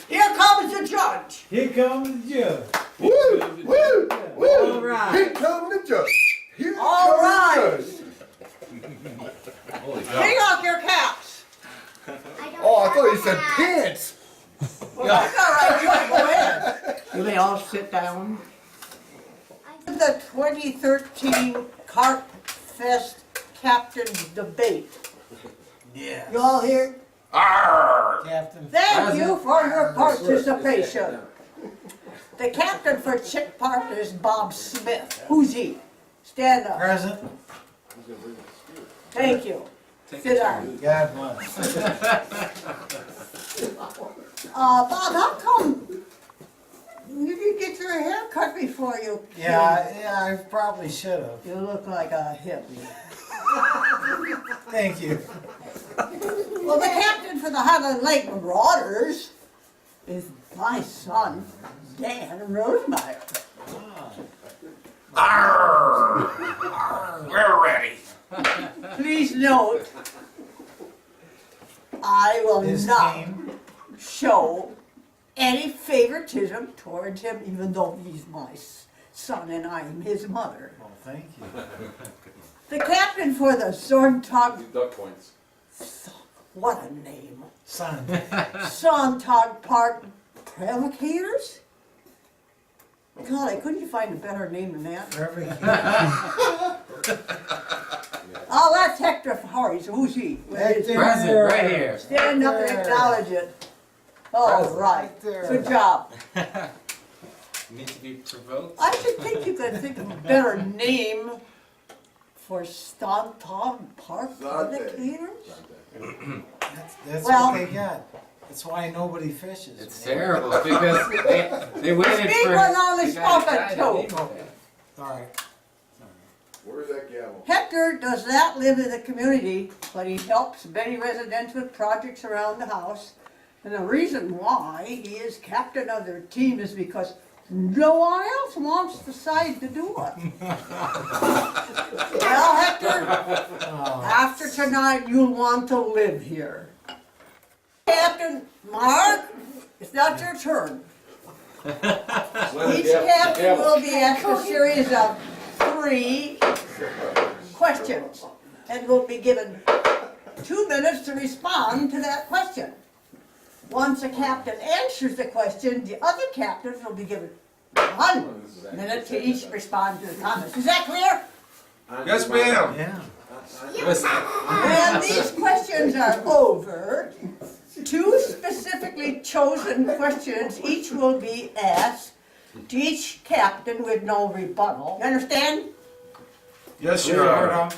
Here comes the judge. Here comes the judge. Woo! Woo! Woo! All right. Here comes the judge. Here All comes right. the judge. Take off your caps. Oh, I thought you said pants. Well, that's all right. You go ahead. You may all sit down. The 2013 Carp Fest Captain's Debate. Yeah. You all here? Captain. Thank you for your participation. The captain for Chick Park is Bob Smith. Who's he? Stand up. Present. Thank you. Sit down. God bless. Bob, how come you didn't get your hair cut before you came? Yeah, I probably should have. You look like a hippie. Thank you. Well, the captain for the Highland Lake Marauders is my son, Dan Rosemeyer. We're ready. Please note, I will His not team. show any favoritism towards him, even though he's my son and I am his mother. Well, thank you. The captain for the Zorntag, Duck points. what a name, Son. Sontag Park Provocators? Golly, couldn't you find a better name than that? Perfect. Oh, that's Hector Harris. Who's he? Where is he? Present, right here. Stand up and acknowledge it. All right. there. Good job. Need to be provoked. I should think you could think of a better name for Stontag Park Provocators. That's Well- what they got. That's why nobody fishes. It's terrible because they waited Speak for. when only the guy spoken died to. anyway. All right. Where's that gavel? Hector does not live in the community, but he helps many residents with projects around the house. And the reason why he is captain of their team is because no one else wants the side to do it. Well, Hector, after tonight, you'll want to live here. Captain Mark, it's not your turn. Each captain will be asked a series of 3 questions and will be given 2 minutes to respond to that question. Once a captain answers the question, the other captains will be given 1 minute to each respond to the comments. Is that clear? Yes, ma'am. Yeah. Listen, When these questions are over, 2 specifically chosen questions each will be asked to each captain with no rebuttal. You understand? Yes, Your Honor.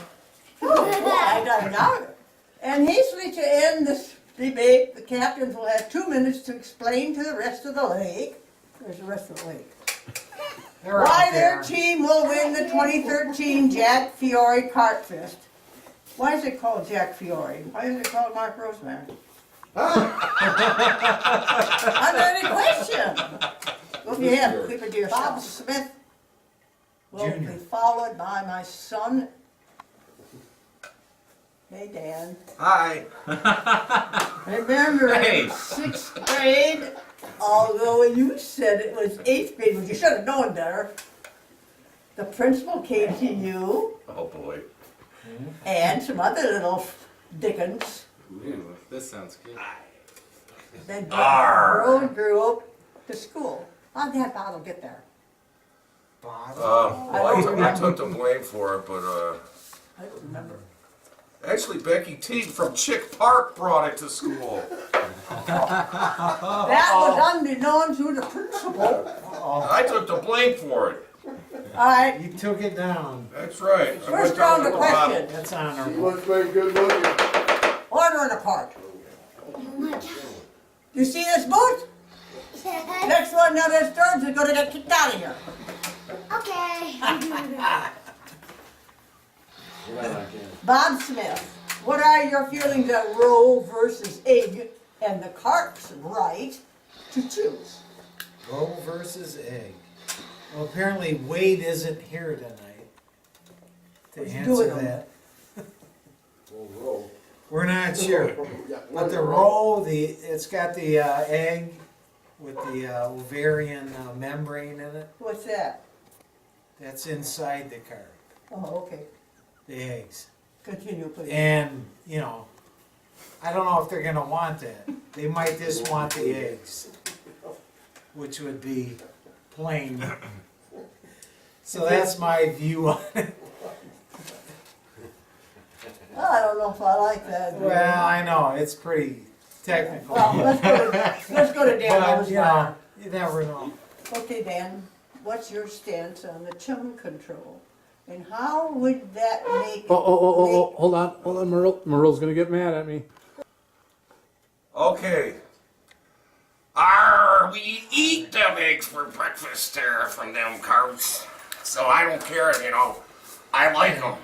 I got it out. And hastily to end this debate, the captains will have 2 minutes to explain to the rest of the lake. Where's the rest of the lake? They're Why out their there. team will win the 2013 Jack Fiore Carp Fest. Why is it called Jack Fiore? Why is it called Mark Roseman? Are there any questions? Go ahead, keep it to yourself. Bob Smith will Junior. be followed by my son. Hey, Dan. Hi. Remember, Hey. in 6th grade, although you said it was 8th grade, but you should have known better, the principal came to you Oh, boy. and some other little dickens. ooh, this sounds good. Then Arr. grew up to school. How'd that bottle get there? Bob. Well, I took the blame for it, but I don't remember. actually Becky Teague from Chick Park brought it to school. That was unbeknown to the principal. I took the blame for it. All right, You took it down. That's right. I first went down round of with the bottle. questions. That's He honorable. looks very good looking. Order and apart. You see this booth? Next one that disturbs is gonna get kicked out of here. Okay. Bob Smith, what are your feelings on roe versus egg and the carp's right to choose? Roe versus egg. Well, apparently Wade isn't here tonight to What's he answer doing? that. Oh, roll. We're not sure. Yeah, But the roe, it's got the egg with the ovarian membrane in it. What's that? That's inside the carp, Oh, okay. the eggs. Continue, please. And, you know, I don't know if they're gonna want that. They might just want the eggs, which would be plain. So that's my view on it. Well, I don't know if I like that. Well, I know, it's pretty technical. Well, let's go to Dan But, you know, Osborne. you never know. Okay, Dan, what's your stance on the chum control? And how would that make? Hold on, Merle. Merle's gonna get mad at me. Okay. We eat them eggs for breakfast there from them carps. So I don't care, you know. I like them.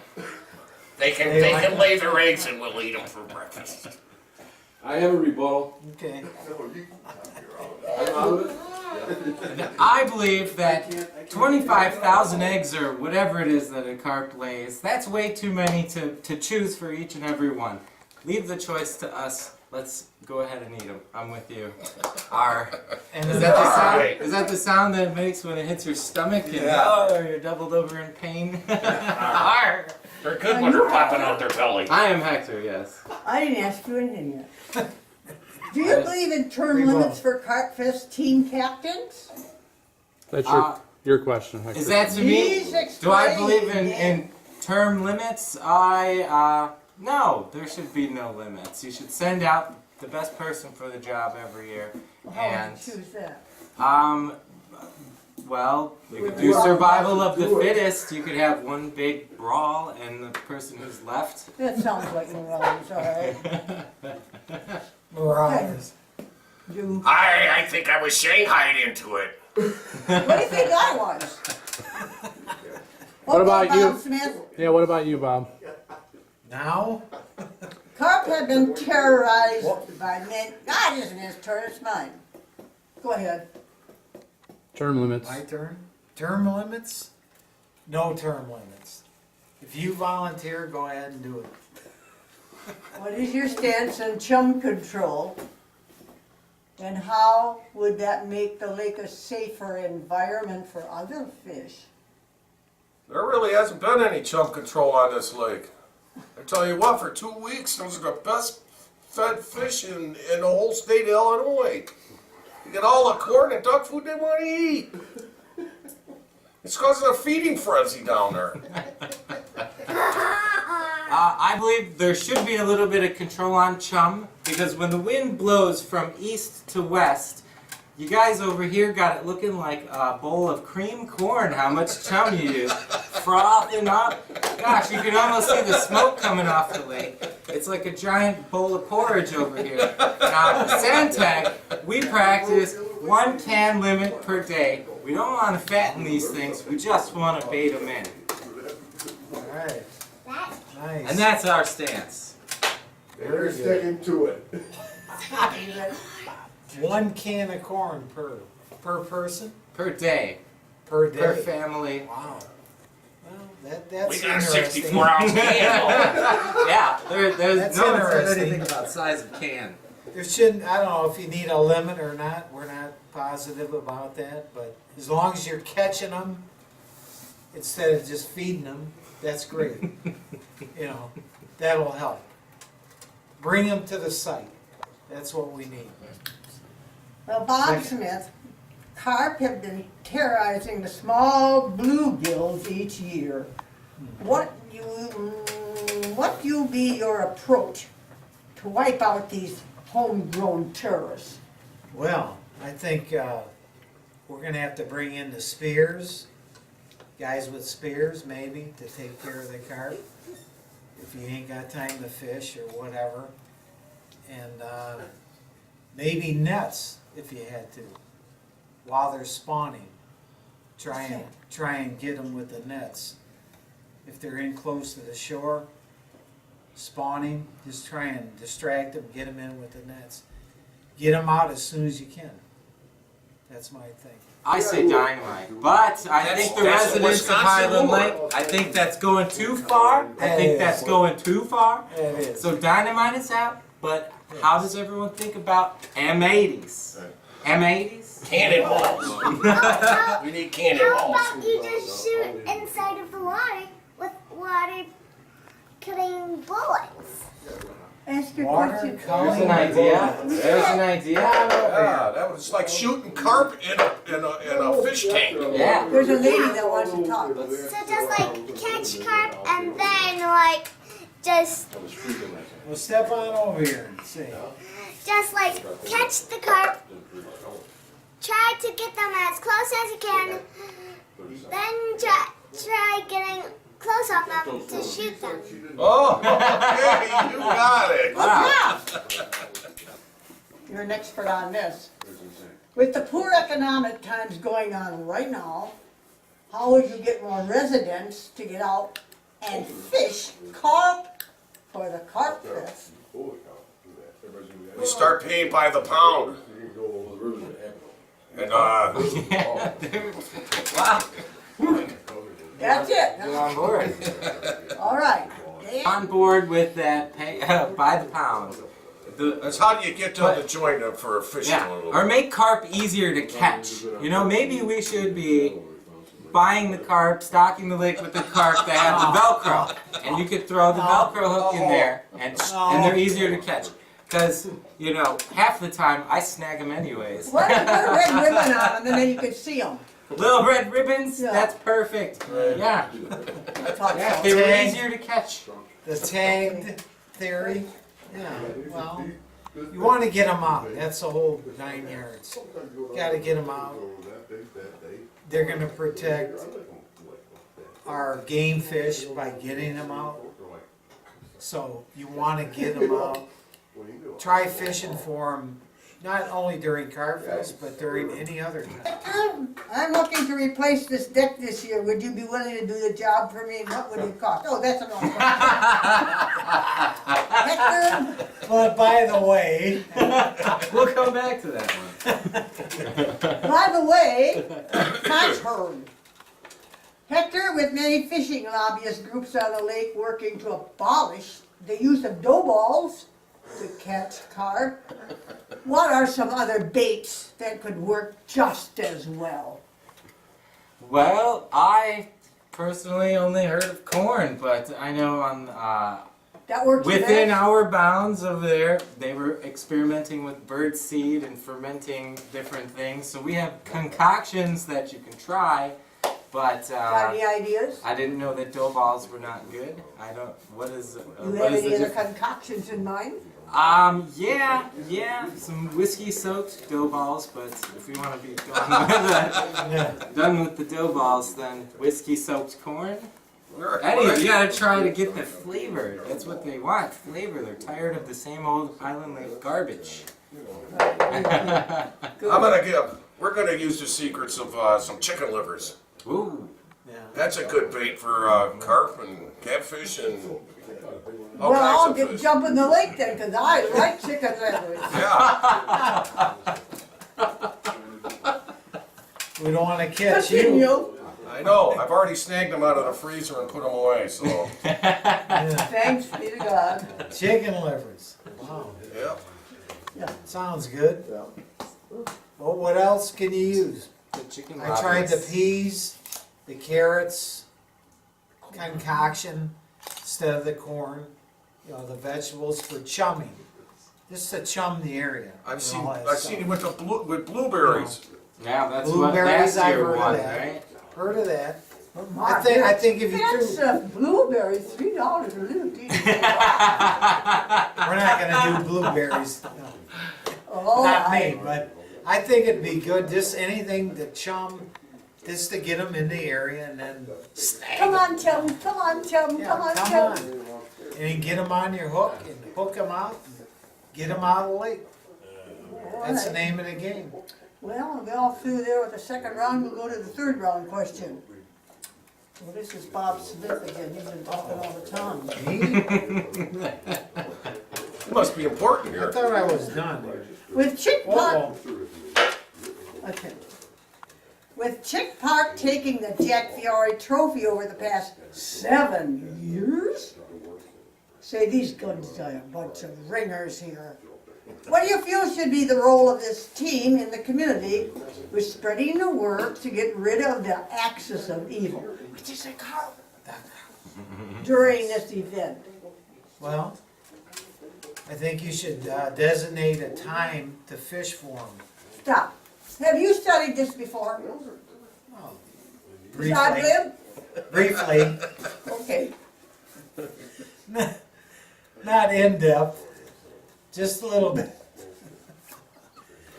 They can lay their eggs and we'll eat them for breakfast. I have a rebuttal. Okay. No, you, I'm out of it. I believe that 25,000 eggs or whatever it is that a carp lays, that's way too many to choose for each and every one. Leave the choice to us. Let's go ahead and eat them. I'm with you. And Is that the sound? Is that the sound that it makes when it hits your stomach? And, Yeah. oh, you're doubled over in pain. Arr. They're good when they're popping out their belly. I am Hector. Yes. I didn't ask you anything yet. Do you believe in term limits for Carp Fest team captains? That's Uh, your question. Hector. Is that to me? Please Do I explain, believe Dan. in term limits? No, there should be no limits. You should send out the best person for the job every year. How would And, you choose that? well, you could do survival of the fittest. You could have one big brawl and the person who's left. That sounds like Morales, all right. Morales. You, I think I was shanghaied into it. what do you think I was? What about you? Bob Smith? Yeah. What about you, Bob? Now? Carp have been terrorized by men. God, isn't his turn, it's mine. Go ahead. Term limits. My turn? Term limits? No term limits. If you volunteer, go ahead and do it. What is your stance on chum control? And how would that make the lake a safer environment for other fish? There really hasn't been any chum control on this lake. I tell you what, for 2 weeks, those are the best fed fish in the whole state of Illinois. You get all the corn and duck food they want to eat. It's causing a feeding frenzy down there. I believe there should be a little bit of control on chum because when the wind blows from east to west, you guys over here got it looking like a bowl of cream corn. How much chum you use. Frothing up. Gosh, you can almost see the smoke coming off the lake. It's like a giant bowl of porridge over here. Now, at Sandtag, we practice 1 can limit per day. We don't want to fatten these things. We just want to bait them in. Alright. Nice. And that's our stance. they're sticking to it. 1 can of corn per person? Per day. Per day? Per family. Wow. Well, that's We got a interesting. 64-ounce can. Yeah, there's That's no one said interesting. anything about size of can. There shouldn't, I don't know if you need a limit or not, we're not positive about that, but as long as you're catching them instead of just feeding them, that's great. You know, that'll help. Bring them to the site. That's what we need. Well, Bob Smith, carp have been terrorizing the small bluegills each year. What you be your approach to wipe out these homegrown terrorists? Well, I think we're gonna have to bring in the spears, guys with spears maybe, to take care of the carp. If you ain't got time to fish or whatever. And maybe nets if you had to, while they're spawning. Try and get them with the nets. If they're in close to the shore, spawning, just try and distract them, get them in with the nets. Get them out as soon as you can. That's my thing. I say dynamite, but I think the That's residents of Wisconsin Highland law. Lake, I think that's going too far. I think that's going too far. It is. So dynamite is out, but how does everyone think about M80s? M80s? Cannonballs. We need How cannonballs. about you just shoot inside of the water with water cutting bullets? Ask your Water question. color. There's an idea. There's an idea. Yeah, that was like shooting carp in a fish tank. Yeah. There's a lady that wants to talk. So just like catch carp and then like just Well, step on over here and see. like catch the carp. Try to get them as close as you can. Then try getting close on them to shoot them. Oh, okay, you got it. Wow. You're an expert on this. With the poor economic times going on right now, how would you get more residents to get out and fish carp for the Carp Fest? We start paying by the pound. And Yeah. Wow. That's it. You're on board. All right. Dan? On board with that pay by the pound. that's how do you get them to join them for a fishing Yeah, little or make carp easier to catch. You know, maybe we should be buying the carp, stocking the lake with the carp that have the Velcro, and you could throw the Velcro hook in there, and they're easier to catch. Because, you know, half the time I snag them anyways. Why don't you put a red ribbon on them and then you can see them? Little red ribbons, Yeah. that's perfect. Yeah, I thought yeah, so. they were Tag. easier to catch. The tagged theory. Yeah, well, you want to get them out. That's the whole 9 yards. Got to get them out. They're going to protect our game fish by getting them out. So you want to get them out. Try fishing for them, not only during Carp Fest, but during any other time. I'm looking to replace this deck this year. Would you be willing to do the job for me? And what would it cost? Oh, that's enough. Hector, But by the way, We'll come back to that one. by the way, my turn. Hector, with many fishing lobbyist groups on the lake working to abolish the use of dough balls to catch carp, what are some other baits that could work just as well? Well, I personally only heard of corn, but I know on That works within best? our bounds over there, they were experimenting with bird seed and fermenting different things. So we have concoctions that you can try, but Got any ideas? I didn't know that dough balls were not good. I don't. What is? You What have is any the other concoctions in mind? yeah, some whiskey soaked dough balls, but if we want to be done with the dough balls, then whiskey soaked corn. Anyway, you gotta try to get the flavor. That's what they want, flavor. They're tired of the same old Highland Lake garbage. We're gonna use the secrets of some chicken livers. Ooh. yeah. That's a good bait for carp and catfish and all Well, I'll kinds of fish. jump in the lake then, because I like chicken livers. Yeah, We don't want to catch you. Continue. I know. I've already snagged them out of the freezer and put them away. So Yeah. Thanks be to God. Chicken livers. Wow, yeah. sounds good. Well, what else can you use? The chicken I tried the lovers. peas, the carrots, concoction instead of the corn. You know, the vegetables for chumming, just to chum the area. I've and seen all that I've stuff. seen it with blueberries. Yeah, that's what Blueberries, last I've year heard of won, that. right? Heard of that? My I think if you That's threw, blueberries, $3 a little teeny. we're not gonna do blueberries. No. Oh, Not me, but I think it'd be good, just anything to chum, just to get them in the area and then snag Come them. on, chum, come on, chum, Yeah, come on, come chum. on. And then get them on your hook and hook them out, and get them out of the lake. That's the name of the game. Well, we'll go through there with the second round, we'll go to the third round question. Well, this is Bob Smith again, he's been talking all the time. Me? It must be important I here. thought I was done there. With Chick Park, Whoa, okay. With Chick Park taking the Jack Fiore Trophy over the past 7 years, say these guns are a bunch of ringers here. What do you feel should be the role of this team in the community with spreading the word to get rid of the axis of evil, which is a carp, during this event? well, I think you should designate a time to fish for them. Stop. Have you studied this before? Briefly. Godwin? Briefly, Okay. not in depth, just a little bit.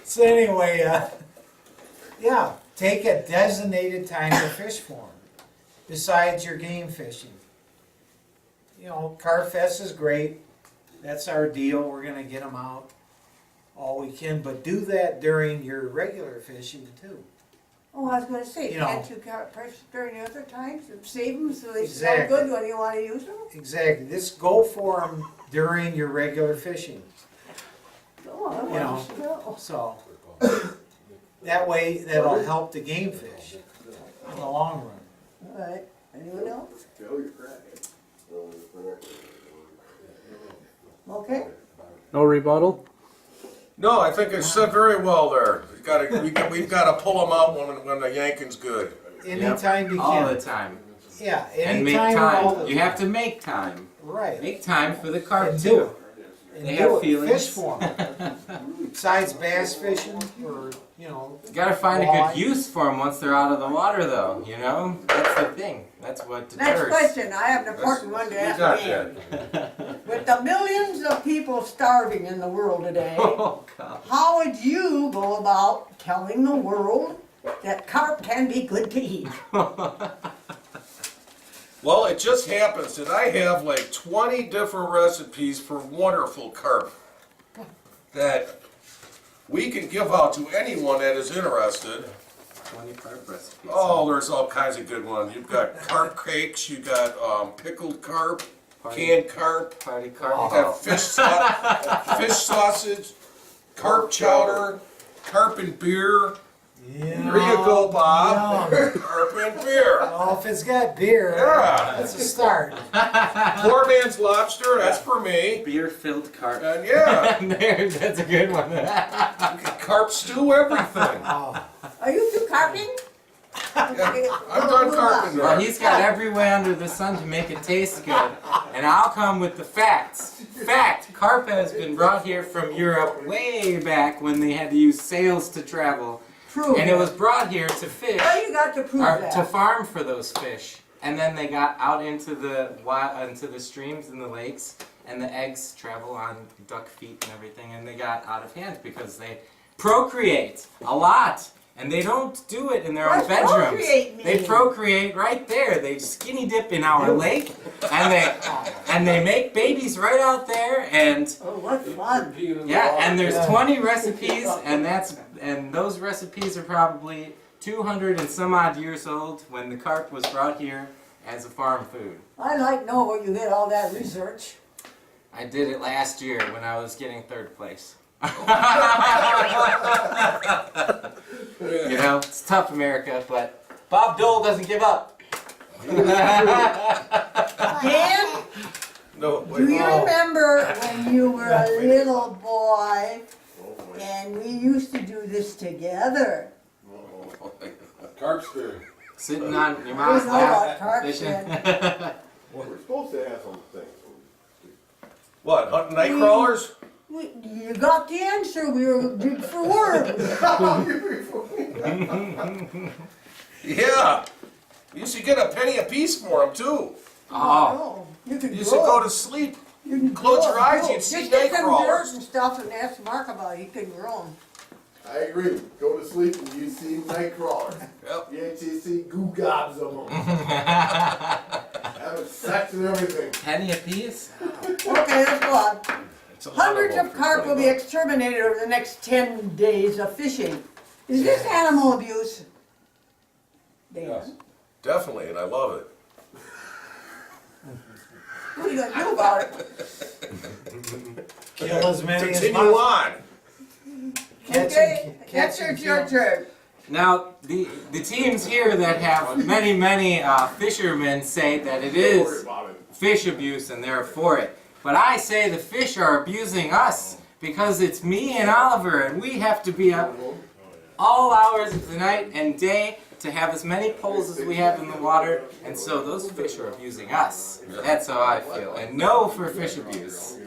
So anyway, yeah, take a designated time to fish for them, besides your game fishing. You know, Carp Fest is great, that's our deal, we're gonna get them out all we can, but do that during your regular fishing too. Oh, I was gonna say, You know. can't you fish during the other times and save them so they smell Exactly. good when you wanna use them? Exactly, just go for them during your regular fishing. Oh, I You know. want to smell. So, that way, that'll help the game fish in the long run. All right, anyone else? Okay, No rebuttal? No, I think it's said very well there. We've got to pull them out when the yanking's good. Anytime you All the can. time. Yeah, And make anytime, all time. the You have to make time. Right. Make time for the carp And do too. it. And They do have it. feelings. Fish for them. Besides bass fishing, or, you know, You gotta find a walleye. good use for them once they're out of the water, though. You know, that's the thing. That's what next deters. question, I have an important one to You ask got Dan. that. With the millions of people starving in the world today, Oh God. how would you go about telling the world that carp can be good to eat? Well, it just happens that I have like 20 different recipes for wonderful carp that we can give out to anyone that is interested. 20 carp recipes. Oh, there's all kinds of good ones. You've got carp cakes, you got pickled carp, canned carp, Party you carp. got fish sausage, carp chowder, carp and beer. yeah. Here you go, Bob. Yum. Carp and beer. Oh, if it's got beer, Yeah. that's a start. Poor man's lobster, that's for me. Beer-filled carp. And yeah, There, that's a good one. carp stew, everything. Oh, Are you two carping? I'm done carping Well, there. he's got every way under the sun to make it taste good. And I'll come with the facts. Fact, carp has been brought here from Europe way back when they had to use sails to travel. Prove And it was brought here to fish, Well, you got to prove or that. to farm for those fish. And then they got out into the streams and the lakes, and the eggs travel on duck feet and everything, and they got out of hand because they procreate a lot. And they don't do it in their own What's bedrooms. procreate mean? They procreate right there. They skinny dip in our lake, and they make babies right out there. And Oh, what fun. yeah, and there's 20 recipes, and those recipes are probably 200 and some odd years old when the carp was brought here as a farm food. I'd like to know where you did all that research. I did it last year when I was getting 3rd place. You know, it's tough, America, but Bob Dole doesn't give up. Dan, No, do you Oh. remember when you were a little boy and we used to do this together? Carp spear. Sitting on your We mom's know about lap, carp fishing. then. We're supposed to have some things. What, hunting night crawlers? You got the answer, we were good for worms. Yeah. You used to get a penny a piece for them, too. Oh, You can You used to grow go it. to sleep. You can close grow your it, eyes, grow you'd it. see Just get night some crawlers. dirt and stuff and ask Mark about it, he can grow them. I agree. Go to sleep and you see night crawlers. Yep. You ain't see goo gobs of them. Having sex and everything. penny a piece? Okay, let's go on. It's a lot Hundreds them of for carp will be $20. exterminated over the next 10 days of fishing. Is this animal abuse? Dan? Yes. Definitely, and I love it. What are you gonna do about it? Kill as many as Continue possible. on. Okay, Hector, it's your turn. Now, the teams here that have many fishermen say that it is fish abuse and they're for it. But I say the fish are abusing us because it's me and Oliver and we have to be up all hours of the night and day to have as many poles as we have in the water, and so those fish are abusing us. That's how I feel. And no for fish abuse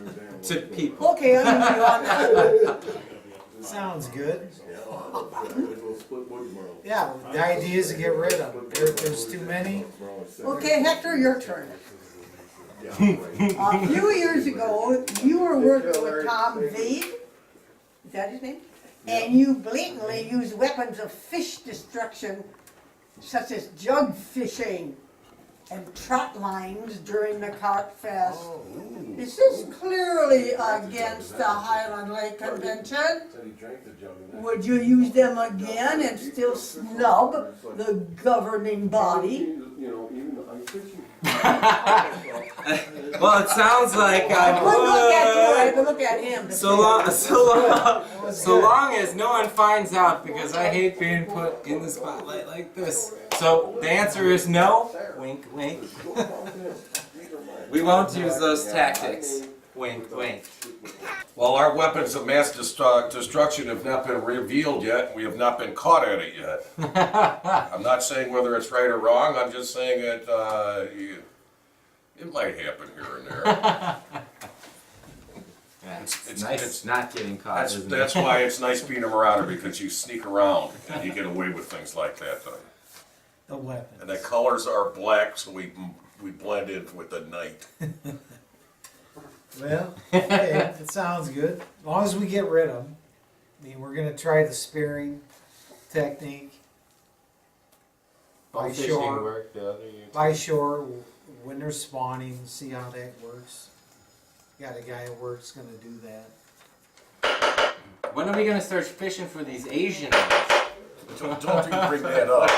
to people. Okay, I'm with you on that. Sounds good. Yeah, the idea is to get rid of them. There's too many. Okay, Hector, your turn. A few years ago, you were working with Tom Vade, is that his name? And you blatantly used weapons of fish destruction, such as jug fishing and trot lines during the Carp Fest. Is this clearly against the Highland Lake Convention? Would you use them again and still snub the governing body? Well, it sounds like I Good look at you, I have to look at him. so long as no one finds out, because I hate being put in the spotlight like this. So the answer is no. Wink, wink. We won't use those tactics. Wink, wink. Well, our weapons of mass destruction have not been revealed yet. We have not been caught at it yet. I'm not saying whether it's right or wrong. I'm just saying that it might happen here and there. It's nice not getting caught. isn't it? That's why it's nice being a marauder, because you sneak around and you get away with things like that. The weapons. And the colors are black, so we blend in with the night. Well, okay, it sounds good. As long as we get rid of them. I mean, we're gonna try the spearing technique by Fishing shore. work, the other you- By shore, when they're spawning, see how that works. Got a guy who works gonna do that. When are we gonna start fishing for these Asian ones? Don't you bring that up.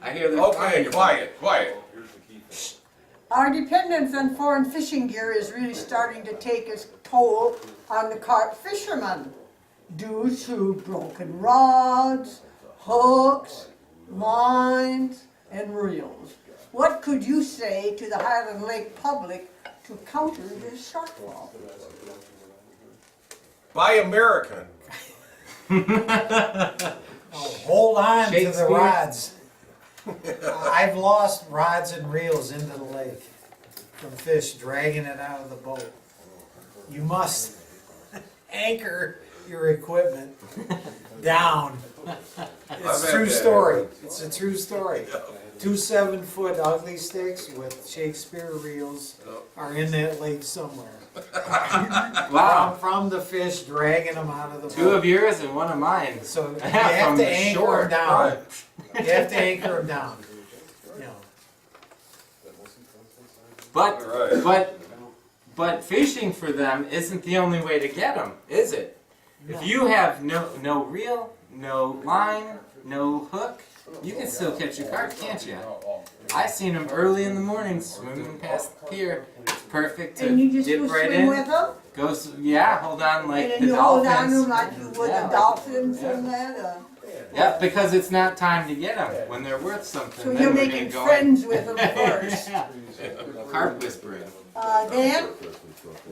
I hear they're Okay, fine. quiet. Our dependence on foreign fishing gear is really starting to take its toll on the carp fishermen due to broken rods, hooks, lines, and reels. What could you say to the Highland Lake public to counter this shortfall? Buy American. Oh, hold on to the Shakespeare. rods. I've lost rods and reels into the lake from fish dragging it out of the boat. You must anchor your equipment down. It's a true story. It's a true story. 2 7-foot ugly sticks with Shakespeare reels are in that lake somewhere. Wow. From the fish dragging them out of the boat. 2 of yours and 1 of mine. So you From have to the anchor shore. them down. Right. You have to anchor them down. You know. But fishing for them isn't the only way to get them, is it? If you have no reel, no line, no hook, you can still catch a carp, can't you? I seen them early in the morning swimming past the pier. It's perfect to And you just dip go right swim in. with them? Hold on like And then the you hold on to dolphins. them like you would the dolphins and that? Yeah, because it's not time to get them when they're worth something. So then you're we're making gonna go friends with them first. Yeah. Carp whispering. Dan,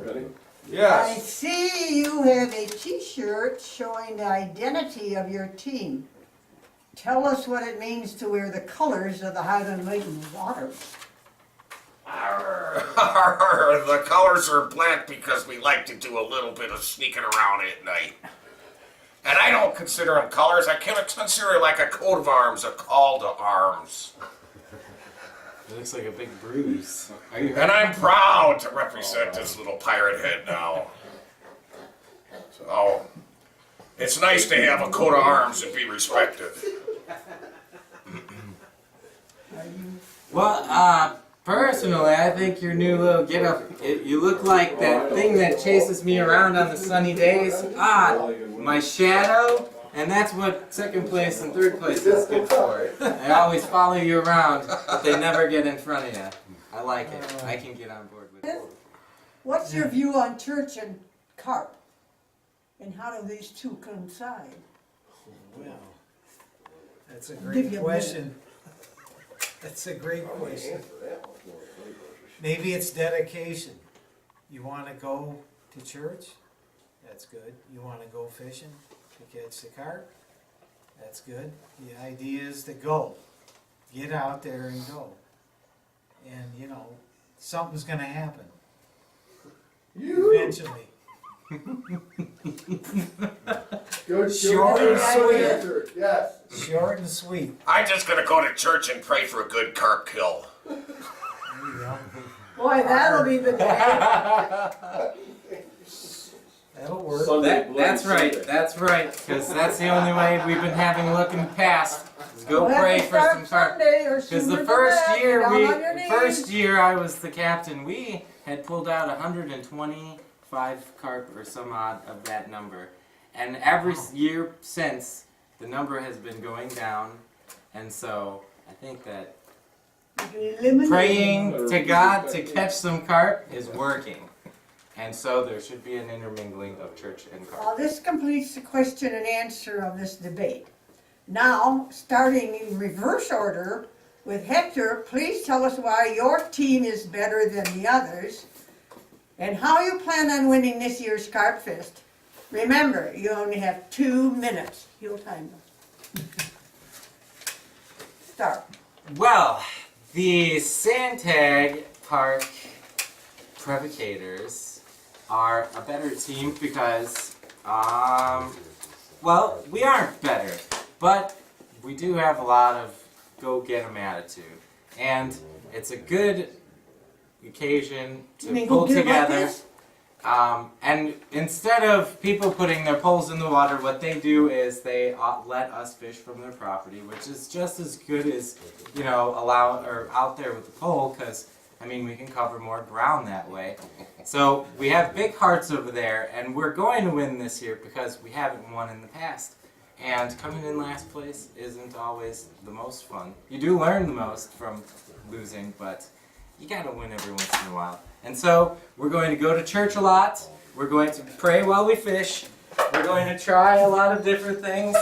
I Yes. see you have a t-shirt showing the identity of your team. Tell us what it means to wear the colors of the Highland Lake Waters. The colors are black because we like to do a little bit of sneaking around at night. And I don't consider them colors. I consider it like a coat of arms, a call to arms. It looks like a big bruise. Are you And I'm proud to represent this little pirate head now. So, it's nice to have a coat of arms and be respected. Well, personally, I think your new little get-up, you look like that thing that chases me around on the sunny days. My shadow And that's what second place and third place is good for. They always follow you around, but they never get in front of you. I like it. I can get on board with it. What's your view on church and carp? And how do these two coincide? Well, that's a Give great you a question. That's a great question. Maybe it's dedication. You wanna go to church? That's good. You wanna go fishing to catch the carp? That's good. The idea is to go. Get out there and go. And, you know, something's gonna happen eventually. Good, Short good and sweet. answer. Yes. Short and sweet. I'm just gonna go to church and pray for a good carp kill. There you go. Boy, that'll be the day. That'll work. That's right. That's right. Because that's the only way we've been having luck in the past. Is go We'll have pray to for start some carp. Sunday or Because sooner the than first that. year Get down on your knees. first year I was the captain, we had pulled out 125 carp or some odd of that number, and every year since the number has been going down, and so I think that You can eliminate praying to God to catch some carp is working, and so there should be an intermingling of church and carp. Well, this completes the question and answer of this debate. Now, starting in reverse order with Hector, please tell us why your team is better than the others and how you plan on winning this year's Carp Fest. Remember, you only have 2 minutes. You'll time them. Start. Well, the Sandtag Park Provocators are a better team because, well, we aren't better, but we do have a lot of go-get-'em attitude, and it's a good occasion You to mean pull go get 'em like together. this? And instead of people putting their poles in the water, what they do is they let us fish from their property, which is just as good as, you know, out there with the pole, because, I mean, we can cover more ground that way. So we have big hearts over there, and we're going to win this year because we haven't won in the past. And coming in last place isn't always the most fun. You do learn the most from losing, but you gotta win every once in a while. And so, we're going to go to church a lot, we're going to pray while we fish, we're going to try a lot of different things,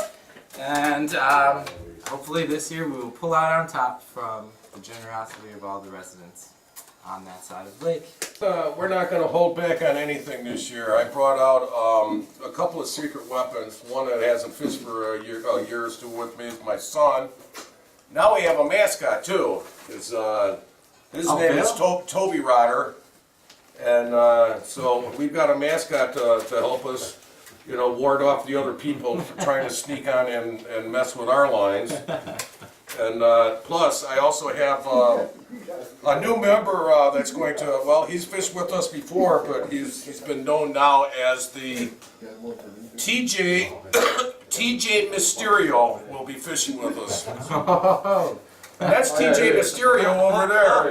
and hopefully this year we will pull out on top from the generosity of all the residents on that side of the lake. We're not gonna hold back on anything this year. I brought out a couple of secret weapons. One that hasn't fished for a year or two with me is my son. Now we have a mascot too. His name is Toby Rotter. And so we've got a mascot to help us, you know, ward off the other people trying to sneak on and mess with our lines. And plus, I also have a new member that's going to, well, he's fished with us before, but he's been known now as the TJ Mysterio will be fishing with us. And that's TJ Mysterio over there.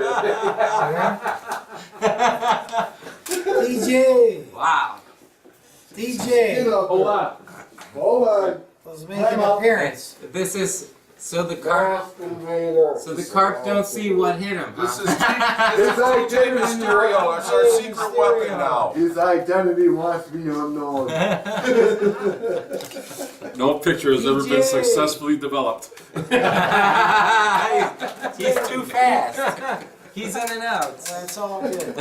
DJ! Wow. DJ! Hold on. Hold on. Let's make an appearance. This is, so the carp don't see what hit him, This huh? is TJ Mysterio. That's our secret weapon now. His identity wants to be unknown. No picture has ever been DJ. successfully developed. He's too fast. He's in and out. That's all good.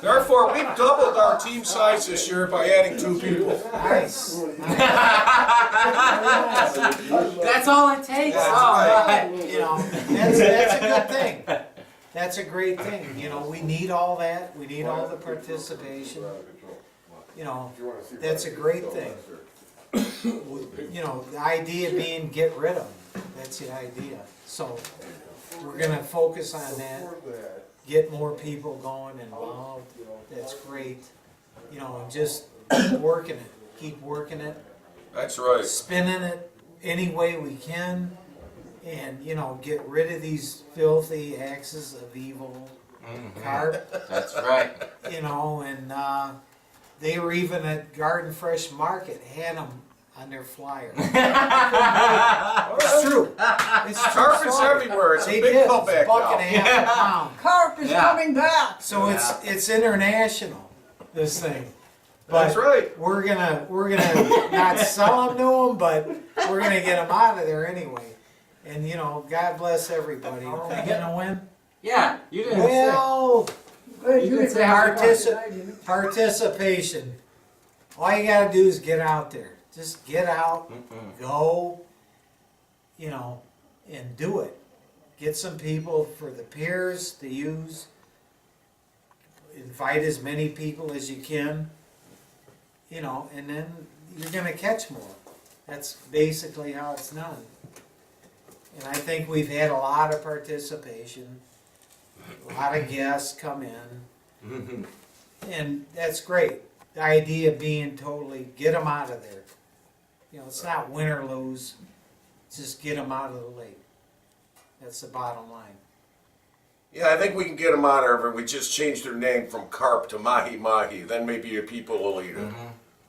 Therefore, we've doubled our team size this year by adding 2 people. Nice. That's all it takes. That's All right. right. You know, that's a good thing. That's a great thing. You know, we need all that. We need all the participation. You know, that's a great thing. You know, the idea being get rid of them. That's the idea. So we're gonna focus on that. Get more people going involved. That's great. You know, and just keep working it. Keep working it. That's right. Spinning it any way we can. And, you know, get rid of these filthy axes of evil carp. That's right. You know, and They were even at Garden Fresh Market, had them on their flyer. It's true. It's true. Carp is story. everywhere. It's a They big did. comeback It's buck now. and a half a pound. Carp is Yeah. coming back. So it's international, this thing. That's right. We're gonna not sell them to them, but we're gonna get them out of there anyway. And you know, God bless everybody. Are we gonna win? Yeah, you didn't Well, Good, You can did say that. participation. All you gotta do is get out there. Just get out, go, you know, and do it. Get some people for the piers to use. Invite as many people as you can, you know, and then you're gonna catch more. That's basically how it's done. And I think we've had a lot of participation, a lot of guests come in, and that's great. The idea being totally get them out of there. You know, it's not win or lose, just get them out of the lake. That's the bottom line. Yeah, I think we can get them out of it. We just changed their name from carp to mahi mahi. Then maybe your people will eat it.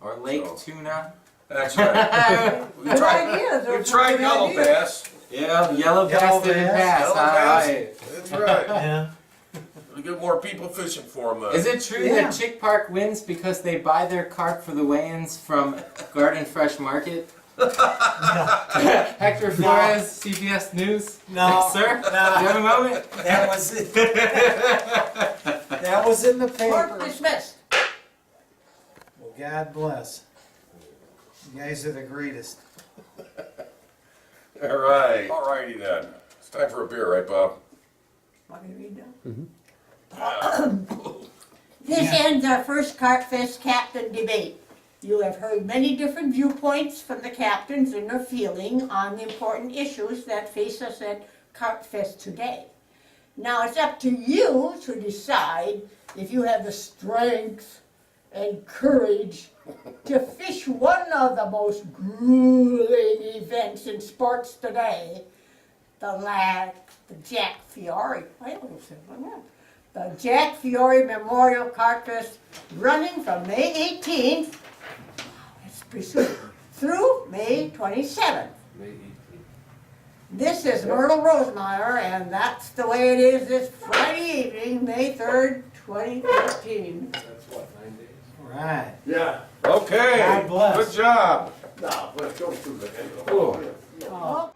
Or lake So. tuna. That's right. We Good tried, ideas. we Those are tried good yellow ideas. bass. Yeah, yellow bass didn't bass. pass. Yellow All bass. right. That's right. Yeah. We get more people fishing for them. Is it true Yeah. that Chick Park wins because they buy their carp for the weigh-ins from Garden Fresh Market? Hector Flores, CBS News. No, Sir, no. do you have a moment? That was it. That was in the Court paper. dismissed. Well, God bless. You guys are the greatest. All right. All righty then. It's time for a beer, right, Bob? Want me to read now? This ends our first Carp Fest captain debate. You have heard many different viewpoints from the captains and their feeling on the important issues that face us at Carp Fest today. Now it's up to you to decide if you have the strength and courage to fish one of the most grueling events in sports today, the Jack Fiore. I almost said my name. The Jack Fiore Memorial Carp Fest, running from May 18th, that's pretty soon, through May 27th. This is Myrtle Rosemeyer, and that's the way it is this Friday evening, May 3rd, 2015. All right. Yeah. Okay. God bless. Good job. Now, let's go through the end of the Oh. whole. Oh.